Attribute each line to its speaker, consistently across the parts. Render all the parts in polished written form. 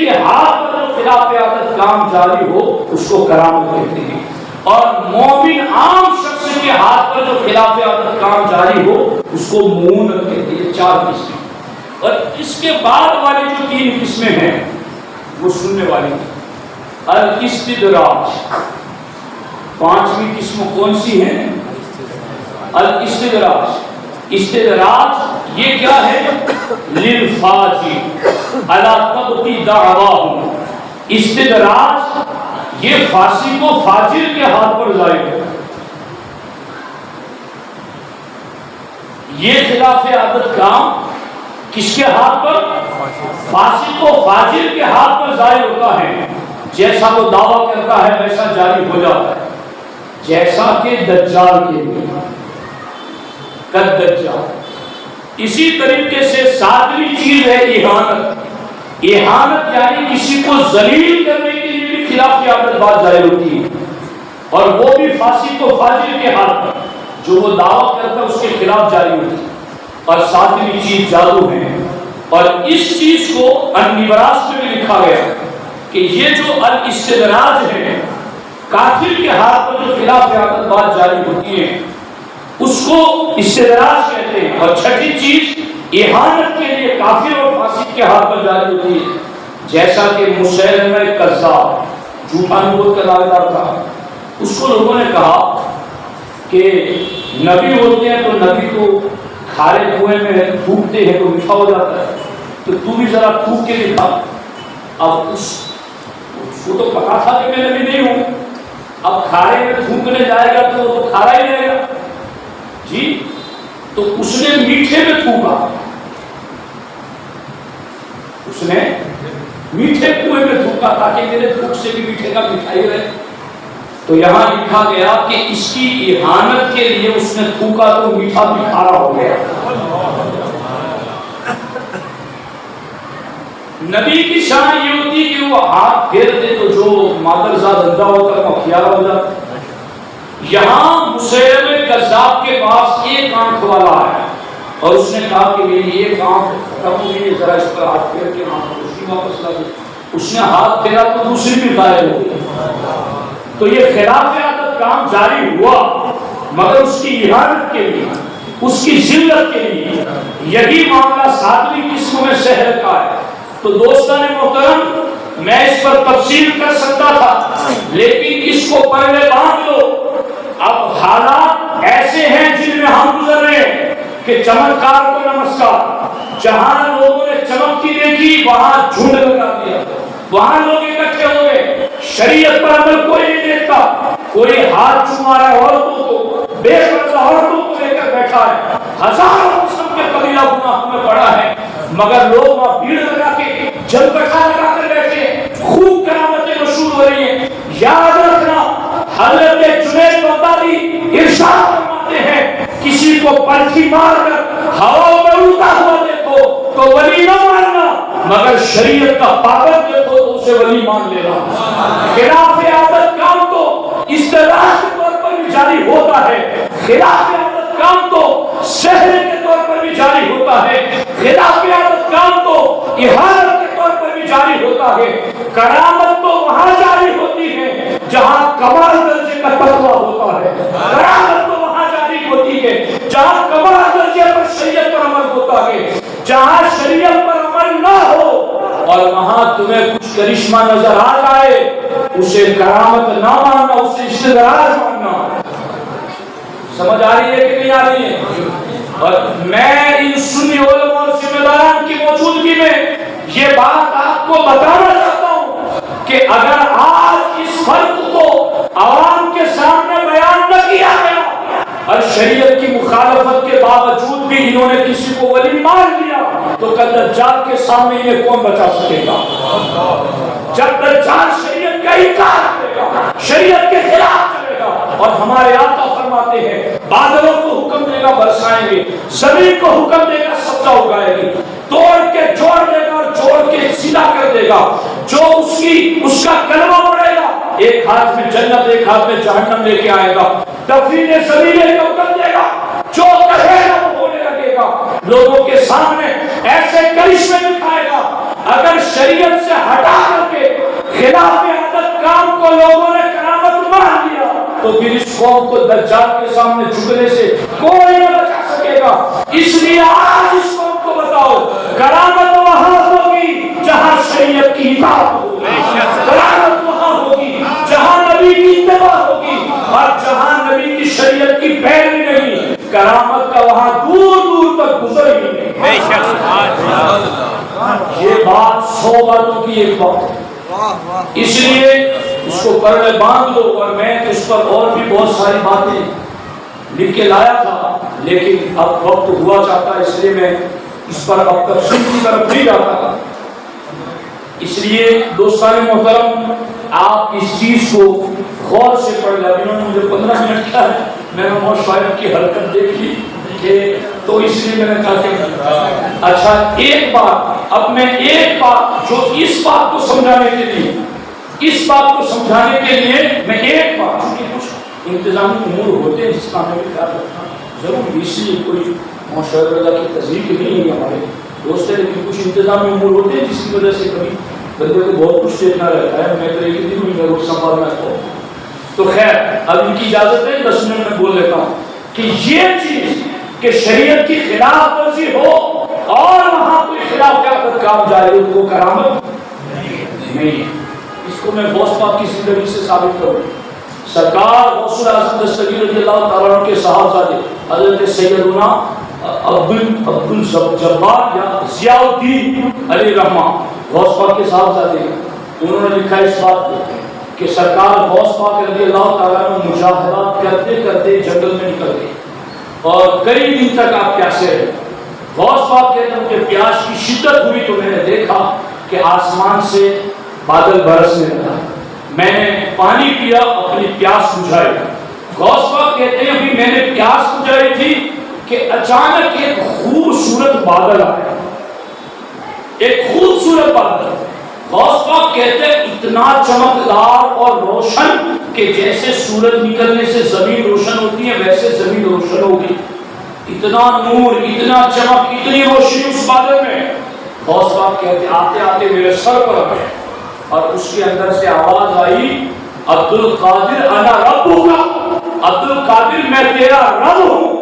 Speaker 1: کے ہاتھ پر جو خلاف عادت کام جاری ہو اس کو کرامت کہتے ہیں، اور مومن عام شخص کے ہاتھ پر جو خلاف عادت کام جاری ہو اس کو مؤونت کہتے ہیں۔ 4 قسمیں، اور اس کے بعد والی جو 3 قسمیں ہیں وہ سننے والی ہیں۔ الاستدراج، 5ویں قسم کون سی ہے؟ الاستدراج۔ استدراج یہ کیا ہے؟ للفاجر علی تبقی دعواہم، استدراج یہ فاسق و فاجر کے ہاتھ پر ظاہر ہے۔ یہ خلاف عادت کام کس کے ہاتھ پر؟ فاسق و فاجر کے ہاتھ پر ظاہر ہوتا ہے۔ جیسا وہ دعویٰ کرتا ہے ویسا جاری ہو جاتا ہے، جیسا کہ دجال کے لیے قد دجال۔ اسی طریقے سے 7ویں چیز ہے اہانت۔ اہانت یعنی کسی کو ذلیل کرنے کے لیے بھی خلاف عادت بات ظاہر ہوتی ہے، اور وہ بھی فاسق و فاجر کے ہاتھ پر، جو وہ دعویٰ کرتا ہے اس کے خلاف جاری ہوتی ہے۔ اور 7ویں چیز جادو ہے، اور اس چیز کو النبراس میں بھی لکھا گیا کہ یہ جو الاستدراج ہے، کافر کے ہاتھ پر جو خلاف عادت بات جاری ہوتی ہے اس کو استدراج کہتے ہیں۔ اور 6ٹھی چیز اہانت کے لیے کافر اور فاسق کے ہاتھ پر جاری ہوتی ہے، جیسا کہ مسیلمہ کذاب جھوٹا نبوت کا دعویدار تھا، اس کو لوگوں نے کہا کہ نبی ہوتے ہیں تو نبی تو کھارے کنویں میں تھوکتے ہیں تو میٹھا ہو جاتا ہے، تو تو بھی ذرا تھوک کے دکھا۔ اب اس کو تو پتا تھا کہ میں نبی نہیں ہوں، اب کھارے میں تھوکنے جائے گا تو وہ تو کھارا ہی رہے گا جی۔ تو اس نے میٹھے میں تھوکا، اس نے میٹھے کنویں میں تھوکا تاکہ میرے تھوک سے بھی میٹھے کا مٹھائی رہے۔ تو یہاں لکھا گیا کہ اس کی اہانت کے لیے اس نے تھوکا تو میٹھا بھی کھارا ہو گیا۔ نبی کی شان یہ ہوتی کہ وہ ہاتھ پھیرتے تو جو مادرزاد اندھا ہوتا ہے وہ کھیارا ہو جاتا۔ یہاں مسیلمہ کذاب کے پاس ایک آنکھ والا ہے، اور اس نے کہا کہ میری ایک آنکھ ختم ہو گئی، ذرا اس پر ہاتھ پھیر کے آنکھ دوسری واپس لا دو۔ اس نے ہاتھ پھیرا تو دوسری بھی غائب ہو گئی۔ تو یہ خلاف عادت کام جاری ہوا، مگر اس کی اہانت کے لیے، اس کی ذلت کے لیے۔ یہی معاملہ 7ویں قسم میں سحر کا ہے۔ تو دوستان محترم، میں اس پر تفصیل کر سکتا تھا، لیکن اس کو پہلے باندھ لو۔ اب حالات ایسے ہیں جن میں ہم گزر رہے ہیں کہ چمتکار کو نمسکار، جہاں لوگوں نے چمکتی دیکھی وہاں جھنڈ لگا دیا، وہاں لوگ اکٹھے ہو گئے۔ شریعت پر عمل کوئی نہیں دیکھتا، کوئی ہاتھ چوما رہا ہے عورتوں کو، بے پردہ عورتوں کو لے کر بیٹھا ہے، ہزاروں قسم کے قبیلہ گناہ میں پڑا ہے، مگر لوگ وہاں بھیڑ لگا کے جل بیٹھا لگا کر بیٹھے، خوب کرامتیں مشہور ہو رہی ہیں۔ یاد رکھنا، حضرت جنید بغدادی ارشاد فرماتے ہیں کسی کو پلٹھی مار کر ہوا میں اڑتا ہوا دیکھو تو ولی نہ ماننا، مگر شریعت کا پابند دیکھو تو اسے ولی مان لینا۔ خلاف عادت کام تو استدراج کے طور پر بھی جاری ہوتا ہے، خلاف عادت کام تو سحر کے طور پر بھی جاری ہوتا ہے، خلاف عادت کام تو اہانت کے طور پر بھی جاری ہوتا ہے۔ کرامت تو وہاں جاری ہوتی ہے جہاں کمال درجے کا تقویٰ ہوتا ہے، کرامت تو وہاں جاری ہوتی ہے جہاں کمال درجے پر شریعت پر عمل ہوتا ہے۔ جہاں شریعت پر عمل نہ ہو اور وہاں تمہیں کچھ کرشمہ نظر آ جائے، اسے کرامت نہ ماننا، اسے استدراج ماننا۔ سمجھ آ رہی ہے کہ نہیں آ رہی ہے؟ اور میں ان سنی علماء اور ذمہ داران کی موجودگی میں یہ بات آپ کو بتانا چاہتا ہوں کہ اگر آج اس فرق کو عوام کے سامنے بیان نہ کیا گیا اور شریعت کی مخالفت کے باوجود بھی انہوں نے کسی کو ولی مان لیا تو کل دجال کے سامنے انہیں کون بچا سکے گا؟ جب دجال شریعت کا انکار کرے گا، شریعت کے خلاف چلے گا، اور ہمارے آقا فرماتے ہیں بادلوں کو حکم دے گا برسائیں گے، زمین کو حکم دے گا سبزہ اگائے گی، توڑ کے جوڑ دے گا اور جوڑ کے سیدھا کر دے گا۔ جو اس کا کلمہ پڑے گا، ایک ہاتھ میں جنت ایک ہاتھ میں جہنم لے کے آئے گا، تفریح زمین کا حکم دے گا، جو کہے گا وہ ہونے لگے گا، لوگوں کے سامنے ایسے کرشمے دکھائے گا اگر شریعت سے ہٹا کر کے خلاف عادت کام کو لوگوں نے کرامت مان لیا تو پھر اس قوم کو دجال کے سامنے جھکنے سے کوئی نہ بچا سکے گا. اس لیے آج اس قوم کو بتاؤ کرامت وہاں ہوگی جہاں شریعت کی اطاعت ہوگی, کرامت وہاں ہوگی جہاں نبی کی اتباع ہوگی, اور جہاں نبی کی شریعت کی پیروی نہیں کرامت کا وہاں دور دور تک گزر ہی نہیں. یہ بات 100 باتوں کی ایک بات ہے. اس لیے اس کو پڑھنے باندھ دو. اور میں اس پر اور بھی بہت ساری باتیں لکھ کے لایا تھا لیکن اب وقت ہوا چاہتا ہے اس لیے میں اس پر اب تفصیل کی طرف نہیں جاتا. اس لیے دوستان محترم آپ اس چیز کو غور سے پڑھ لیں. انہوں نے مجھے 15 منٹ کیا ہے, میں نے مولانا صاحب کی حرکت دیکھ لی کہ تو اس لیے میں نے کہا کہ اچھا ایک بات, اب میں ایک بات جو اس بات کو سمجھانے کے لیے میں ایک بات, چونکہ کچھ انتظامی امور ہوتے ہیں جس کا ہمیں بھی خیال رکھنا ضرور, اس لیے کوئی معاشرہ رضا کی تصدیق نہیں ہے ہمارے دوست ہے, لیکن کچھ انتظامی امور ہوتے ہیں جس کی وجہ سے کبھی بندے کو بہت کچھ دیکھنا رہتا ہے. میں تو ایک دن بھی میں روز سنبھالنا چاہتا ہوں. تو خیر اب ان کی اجازت ہے 10 منٹ میں بول لیتا ہوں کہ یہ چیز کہ شریعت کی خلاف ورزی ہو اور وہاں کوئی خلاف کام جاری ہو وہ کرامت نہیں. اس کو میں غوث پاک کی زندگی سے ثابت کروں. سرکار غوث اعظم دستگیر رضی اللہ تعالیٰ عنہ کے صاحبزادے حضرت سیدنا عبد الجبار یا ضیاء الدین علی رحمہ غوث پاک کے صاحبزادے ہیں. انہوں نے لکھا اس بات کو کہ سرکار غوث پاک رضی اللہ تعالیٰ عنہ مجاہدات کرتے کرتے جنگل میں نکل گئے اور کئی دن تک آپ پیاسے رہے. غوث پاک کہتے ہیں کہ پیاس کی شدت ہوئی تو میں نے دیکھا کہ آسمان سے بادل برسنے لگا, میں نے پانی پیا اپنی پیاس بجھائی. غوث پاک کہتے ہیں ابھی میں نے پیاس بجھائی تھی کہ اچانک ایک خوبصورت بادل آیا, ایک خوبصورت بادل. غوث پاک کہتے ہیں اتنا چمکدار اور روشن کہ جیسے سورج نکلنے سے زمین روشن ہوتی ہے ویسے زمین روشن ہوگی. اتنا نور, اتنا چمک, اتنی روشنی اس بادل میں. غوث پاک کہتے آتے آتے میرے سر پر آئے اور اس کے اندر سے آواز آئی عبد القادر انا ربک, عبد القادر میں تیرا رب ہوں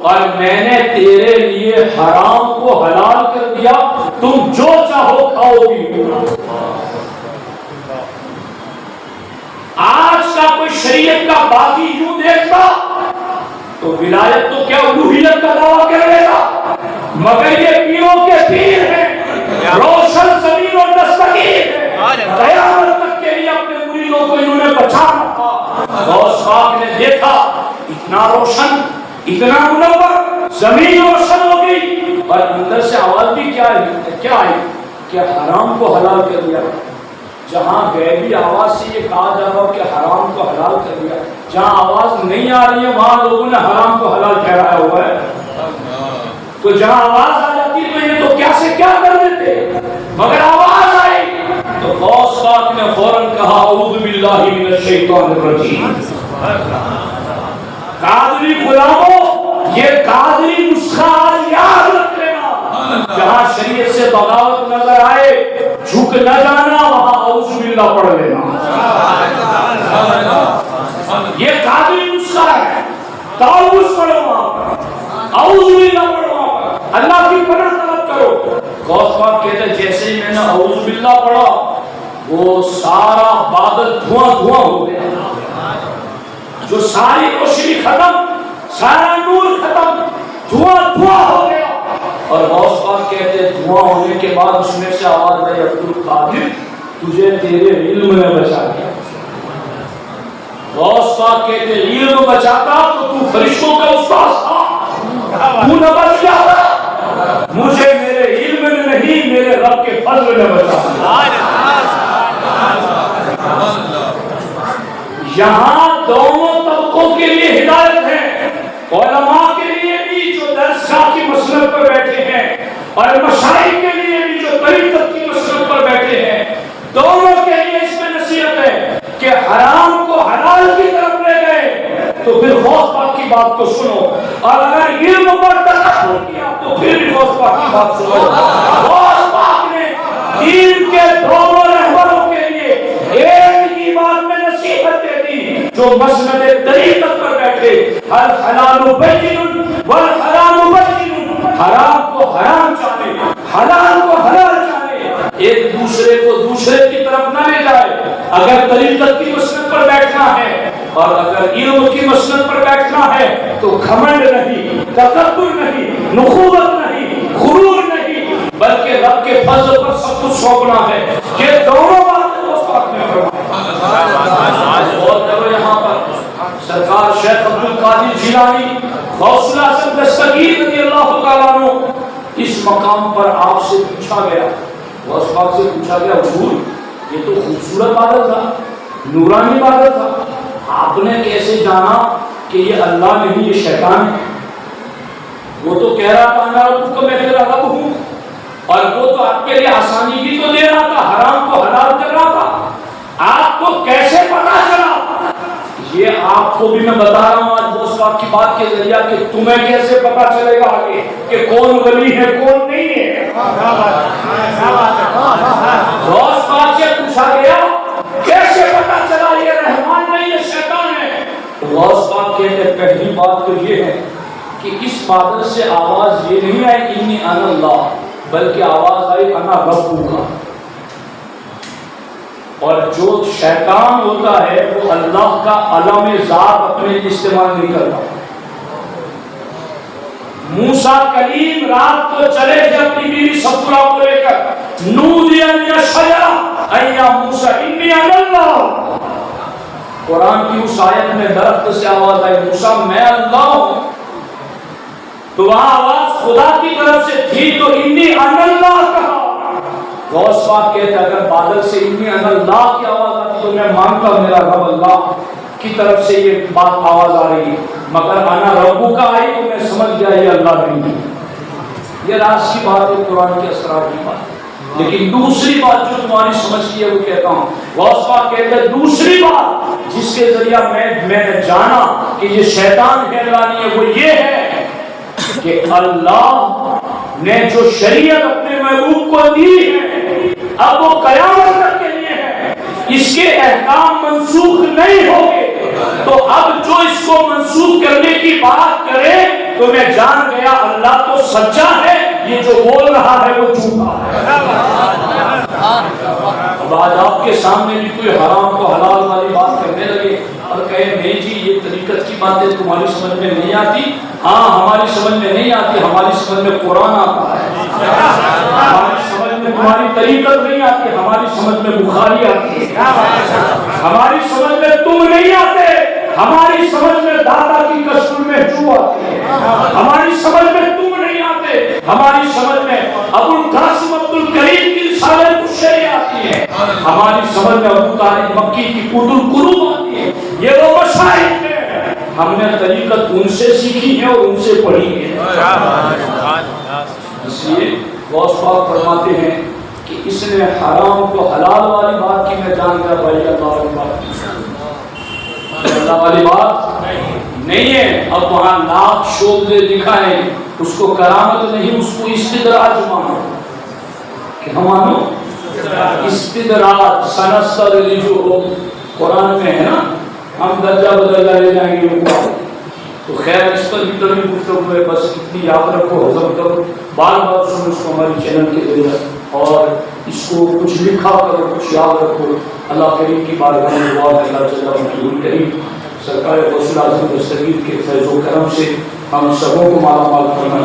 Speaker 1: اور میں نے تیرے لیے حرام کو حلال کر دیا, تم جو چاہو کھاؤ گی. آج کا کوئی شریعت کا باقی یوں دیکھتا تو ولایت تو کیا الوہیت کا دعویٰ کرے گا, مگر یہ پیروں کے پیر ہیں, روشن زمین اور دستگیر ہے, قیامت تک کے لیے اپنے مریدوں کو انہوں نے بچا رکھا. غوث پاک نے دیکھا اتنا روشن, اتنا منور, زمین روشن ہو گئی اور اندر سے آواز بھی کیا آئی کہ حرام کو حلال کر دیا. جہاں غیبی آواز سے یہ کہا جا رہا کہ حرام کو حلال کر دیا, جہاں آواز نہیں آ رہی ہے وہاں لوگوں نے حرام کو حلال ٹھہرایا ہوا ہے. تو جہاں آواز آ جاتی ہے تو یہ تو کیا سے کیا کر دیتے, مگر آواز آئی تو غوث پاک نے فوراً کہا اعوذ باللہ من الشیطان الرجیم. قادری غلاموں یہ قادری نسخہ آج یاد رکھ لینا, جہاں شریعت سے بغاوت نظر آئے جھک نہ جانا وہاں اعوذ باللہ پڑھ لینا. یہ قادری نسخہ ہے, تعوذ پڑھو وہاں پر, اعوذ باللہ پڑھو وہاں پر, اللہ کی پناہ طلب کرو. غوث پاک کہتے ہیں جیسے ہی میں نے اعوذ باللہ پڑھا وہ سارا بادل دھواں دھواں ہو گیا, جو ساری روشنی ختم, سارا نور ختم, دھواں دھواں ہو گیا. اور غوث پاک کہتے ہیں دھواں ہونے کے بعد اس میں سے آواز آئی عبد القادر تجھے تیرے علم نے بچا دیا. غوث پاک کہتے ہیں علم بچاتا تو تو فرشتوں کا استاد تھا, تو نہ بچ جاتا, مجھے میرے علم نے نہیں میرے رب کے فضل نے بچا. یہاں دونوں طبقوں کے لیے ہدایت ہے, علماء کے لیے بھی جو درسگاہ کی مسلک پر بیٹھے ہیں اور مشائخ کے لیے بھی جو طریقت کی مسلک پر بیٹھے ہیں, دونوں کے لیے اس میں نصیحت ہے کہ حرام کو حلال کی طرف لے گئے تو پھر غوث پاک کی بات کو سنو, اور اگر علم پر تدخل کیا تو پھر بھی غوث پاک کی بات سنو. غوث پاک نے دین کے دونوں رہبروں کے لیے ایک ہی بات میں نصیحت دے دی جو مسند طریقت پر بیٹھے، الحلال بین والحرام بین، حرام کو حرام جانے، حلال کو حلال جانے، ایک دوسرے کو دوسرے کی طرف نہ لے جائے۔ اگر طریقت کی مسند پر بیٹھنا ہے اور اگر علم کی مسند پر بیٹھنا ہے تو گھمنڈ نہیں، تکبر نہیں، نخوت نہیں، غرور نہیں، بلکہ رب کے فضل پر سب کچھ سونپنا ہے۔ یہ دونوں باتیں اس وقت میں فرمائی۔ اور کرو یہاں پر سرکار شیخ عبد القادر جیلانی غوث الاعظم دستگیر رضی اللہ تعالیٰ عنہ اس مقام پر آپ سے پوچھا گیا، غوث پاک سے پوچھا گیا حضور یہ تو خوبصورت بادل تھا، نورانی بادل تھا، آپ نے کیسے جانا کہ یہ اللہ نہیں یہ شیطان ہے؟ وہ تو کہہ رہا تھا نا رب کو میں تیرا رب ہوں، اور وہ تو آپ کے لیے آسانی بھی تو دے رہا تھا، حرام کو حلال کر رہا تھا، آپ کو کیسے پتا چلا؟ یہ آپ کو بھی میں بتا رہا ہوں آج دوست پاک کی بات کے ذریعہ کہ تمہیں کیسے پتا چلے گا آگے کہ کون ولی ہے کون نہیں ہے۔ دوست پاک سے پوچھا گیا کیسے پتا چلا یہ رحمان نہیں یہ شیطان ہے؟ تو غوث پاک کہتے پہلی بات تو یہ ہے کہ اس بادل سے آواز یہ نہیں آئی انی انا اللہ، بلکہ آواز آئی انا ربک کا۔ اور جو شیطان ہوتا ہے وہ اللہ کا علم ذات اپنے لیے استعمال نہیں کرتا۔ موسیٰ کلیم رات کو چلے تھے اپنی بیوی صفورہ کو لے کر، نودی ان یشجرہ اے یا موسیٰ انی انا اللہ، قرآن کی اس آیت میں درخت سے آواز آئی موسیٰ میں اللہ ہوں، تو وہاں آواز خدا کی طرف سے تھی تو انی انا اللہ کہا۔ غوث پاک کہتے ہیں اگر بادل سے انی انا اللہ کی آواز آتی تو میں مانتا میرا رب اللہ کی طرف سے یہ بات آواز آ رہی ہے، مگر انا ربو کا آئی تو میں سمجھ گیا یہ اللہ نہیں ہے۔ یہ راز کی بات ہے، قرآن کے اسرار کی بات۔ لیکن دوسری بات جو تمہاری سمجھ کی ہے وہ کہتا ہوں، غوث پاک کہتے ہیں دوسری بات جس کے ذریعہ میں نے جانا کہ یہ شیطان ہے اللہ نہیں ہے وہ یہ ہے کہ اللہ نے جو شریعت اپنے محبوب کو دی ہے اب وہ قیامت تک کے لیے ہے، اس کے احکام منسوخ نہیں ہوگے، تو اب جو اس کو منسوخ کرنے کی بات کرے تو میں جان گیا اللہ تو سچا ہے، یہ جو بول رہا ہے وہ جھوٹا ہے۔ اب آج آپ کے سامنے بھی کوئی حرام کو حلال والی بات کرنے لگے اور کہے نہیں جی یہ طریقت کی باتیں تمہاری سمجھ میں نہیں آتی، ہاں ہماری سمجھ میں نہیں آتی، ہماری سمجھ میں قرآن آتا ہے، ہماری سمجھ میں تمہاری طریقت نہیں آتی، ہماری سمجھ میں بخاری آتی ہے، ہماری سمجھ میں تم نہیں آتے، ہماری سمجھ میں دادا کی کسر میں جو آتی ہے، ہماری سمجھ میں تم نہیں آتے، ہماری سمجھ میں ابو القاسم عبد الکریم کی رسالہ کشری آتی ہے، ہماری سمجھ میں ابو طالب مکی کی قوت القلوب آتی ہے۔ یہ وہ مشاہد ہیں ہم نے طریقت ان سے سیکھی ہے اور ان سے پڑھی ہے۔ اس لیے غوث پاک فرماتے ہیں کہ اس نے حرام کو حلال والی بات کی میں جان گیا بھائی اللہ والی بات اللہ والی بات نہیں ہے۔ اب وہاں لاکھ شعبے دکھائیں اس کو کرامت نہیں، اس کو استدراج مانو کہ ہم مانو استدراج سنستر جو قرآن میں ہے نا ہم درجہ بدل لے جائیں گے تو خیر اس پر بھی طرح گفتگو ہے، بس اتنی یاد رکھو حضم کرو، بار بار سنو اس کو ہماری چینل کے ذریعے اور اس کو کچھ لکھا کرو کچھ یاد رکھو۔ اللہ کریم کی بارگاہ میں دعا ہے اللہ جل وعلا کریم سرکار غوث الاعظم دستگیر کے فیض و کرم سے ہم سبوں کو مالا مال فرمائے۔